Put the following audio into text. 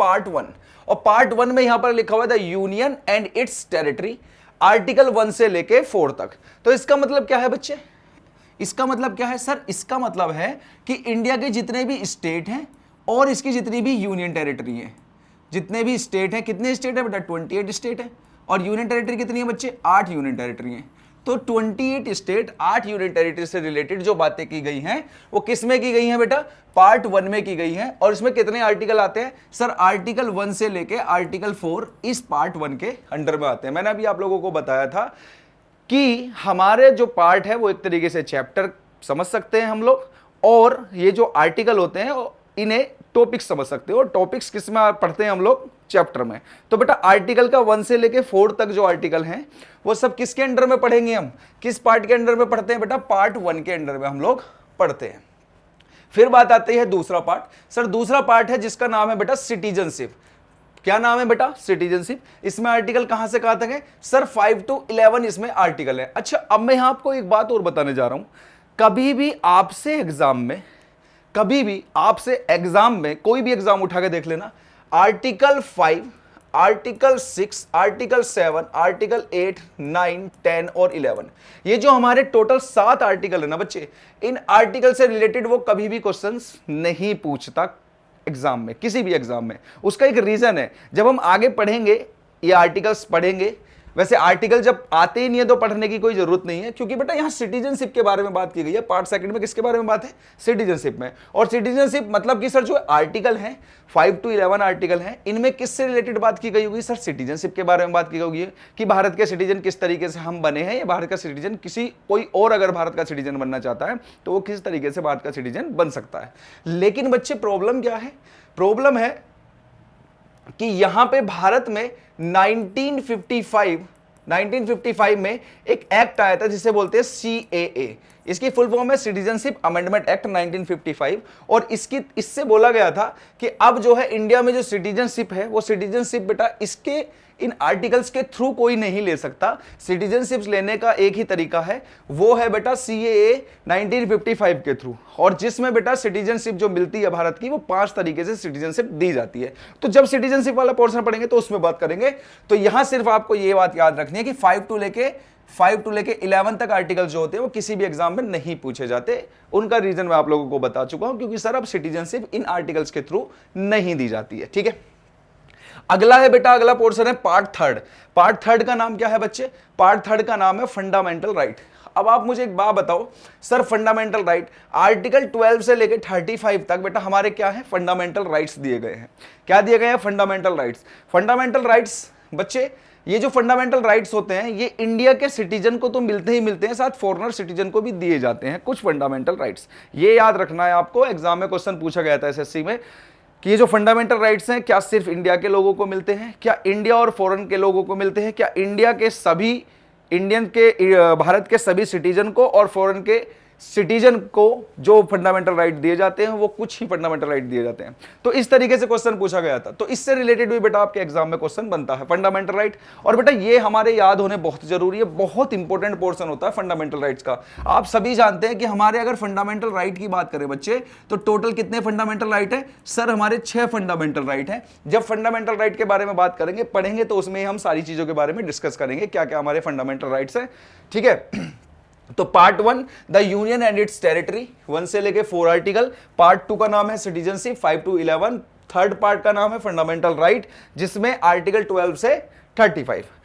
Part 1, और part 1 में यहां पर लिखा हुआ है the union and it's territory, article 1 से लेके 4 तक। तो इसका मतलब क्या है बच्चे, इसका मतलब क्या है सर, इसका मतलब है कि इंडिया के जितने भी स्टेट हैं और इसकी जितनी भी यूनियन टेरिटरी है, जितने भी स्टेट हैं, कितने स्टेट है बेटा, 28 स्टेट है, और यूनियन टेरिटरी कितनी है बच्चे, 8 यूनियन टेरिटरी हैं। तो 28 स्टेट 8 यूनियन टेरिटरी से रिलेटेड जो बातें की गई हैं वो किस में की गई हैं बेटा, पार्ट 1 में की गई हैं। और इसमें कितने आर्टिकल आते हैं सर, आर्टिकल 1 से लेके आर्टिकल 4 इस पार्ट 1 के अंडर में आते हैं। मैंने अभी आप लोगों को बताया था कि हमारे जो पार्ट है वो एक तरीके से चैप्टर समझ सकते हैं हम लोग, और ये जो आर्टिकल होते हैं इन्हें टॉपिक्स समझ सकते हो। और टॉपिक्स किस में पढ़ते हैं हम लोग, चैप्टर में। तो बेटा आर्टिकल का 1 से लेके 4 तक जो आर्टिकल हैं वो सब किसके अंडर में पढ़ेंगे हम, किस पार्ट के अंडर में पढ़ते हैं बेटा, पार्ट 1 के अंडर में हम लोग पढ़ते हैं। फिर बात आती है दूसरा पार्ट। सर दूसरा पार्ट है जिसका नाम है बेटा सिटीजनशिप। क्या नाम है बेटा, सिटीजनशिप। इसमें आर्टिकल कहां से कहां तक है सर, 5 to 11 इसमें आर्टिकल है। अच्छा अब मैं यहां आपको एक बात और बताने जा रहा हूं, कभी भी आपसे एग्जाम में, कभी भी आपसे एग्जाम में कोई भी एग्जाम उठा के देख लेना, आर्टिकल 5, आर्टिकल 6, आर्टिकल 7, आर्टिकल 8, 9, 10 और 11, ये जो हमारे टोटल 7 आर्टिकल है ना बच्चे, इन आर्टिकल से रिलेटेड वो कभी भी क्वेश्चंस नहीं पूछता एग्जाम में, किसी भी एग्जाम में। उसका एक रीजन है, जब हम आगे पढ़ेंगे ये आर्टिकल्स पढ़ेंगे, वैसे आर्टिकल जब आते ही नहीं है तो पढ़ने की कोई जरूरत नहीं है, क्योंकि बेटा यहां सिटीजनशिप के बारे में बात की गई है। पार्ट 2 में किसके बारे में बात है, सिटीजनशिप में। और सिटीजनशिप मतलब कि सर जो आर्टिकल हैं 5 to 11 आर्टिकल हैं, इनमें किससे रिलेटेड बात की गई होगी सर, सिटीजनशिप के बारे में बात की गई होगी कि भारत के सिटीजन किस तरीके से हम बने हैं, या भारत का सिटीजन किसी कोई और अगर भारत का सिटीजन बनना चाहता है तो वो किस तरीके से भारत का सिटीजन बन सकता है। लेकिन बच्चे प्रॉब्लम क्या है, प्रॉब्लम है कि यहां पे भारत में 1955 में एक एक्ट आया था जिसे बोलते हैं CAA। इसकी फुल फॉर्म है सिटीजनशिप अमेंडमेंट एक्ट 1955। और इससे बोला गया था कि अब जो है इंडिया में जो सिटीजनशिप है वो सिटीजनशिप बेटा इसके इन आर्टिकल्स के थ्रू कोई नहीं ले सकता। सिटीजनशिप लेने का एक ही तरीका है, वो है बेटा CAA 1955 के थ्रू। और जिसमें बेटा सिटीजनशिप जो मिलती है भारत की वो 5 तरीके से सिटीजनशिप दी जाती है। तो जब सिटीजनशिप वाला पोर्शन पढ़ेंगे तो उसमें बात करेंगे। तो यहां सिर्फ आपको ये बात याद रखनी है कि 5 to लेके 11 तक आर्टिकल जो होते हैं वो किसी भी एग्जाम में नहीं पूछे जाते। उनका रीजन मैं आप लोगों को बता चुका हूं, क्योंकि सर अब सिटीजनशिप इन आर्टिकल्स के थ्रू नहीं दी जाती है। ठीक है, अगला है बेटा, अगला पोर्शन है पार्ट 3। पार्ट 3 का नाम क्या है बच्चे, पार्ट 3 का नाम है फंडामेंटल राइट। अब आप मुझे एक बात बताओ सर, फंडामेंटल राइट आर्टिकल 12 से लेके 35 तक बेटा हमारे क्या है, फंडामेंटल राइट्स दिए गए हैं। क्या दिए गए हैं, फंडामेंटल राइट्स। फंडामेंटल राइट्स बच्चे, ये जो फंडामेंटल राइट्स होते हैं ये इंडिया के सिटीजन को तो मिलते ही मिलते हैं, साथ फॉरेनर सिटीजन को भी दिए जाते हैं कुछ फंडामेंटल राइट्स। ये याद रखना है आपको, एग्जाम में क्वेश्चन पूछा गया था SSC में कि ये जो फंडामेंटल राइट्स हैं क्या सिर्फ इंडिया के लोगों को मिलते हैं, क्या इंडिया और फॉरेन के लोगों को मिलते हैं, क्या इंडिया के सभी भारत के सभी सिटीजन को और फॉरेन के सिटीजन को जो फंडामेंटल राइट दिए जाते हैं वो कुछ ही फंडामेंटल राइट दिए जाते हैं। तो इस तरीके से क्वेश्चन पूछा गया था, तो इससे रिलेटेड भी बेटा आपके एग्जाम में क्वेश्चन बनता है फंडामेंटल राइट। और बेटा ये हमारे याद होने बहुत जरूरी है, बहुत इंपॉर्टेंट पोर्शन होता है फंडामेंटल राइट्स का। आप सभी जानते हैं कि हमारे अगर फंडामेंटल राइट की बात करें बच्चे तो टोटल कितने फंडामेंटल राइट है सर, हमारे 6 फंडामेंटल राइट है। जब फंडामेंटल राइट के बारे में बात करेंगे पढ़ेंगे तो उसमें हम सारी चीजों के बारे में डिस्कस करेंगे, क्या क्या हमारे फंडामेंटल राइट्स है। ठीक है, तो part 1 the union and it's territory 1 से लेके 4 आर्टिकल। पार्ट 2 का नाम है सिटीजनशिप 5 to 11। थर्ड पार्ट का नाम है फंडामेंटल राइट जिसमें आर्टिकल 12 से 35।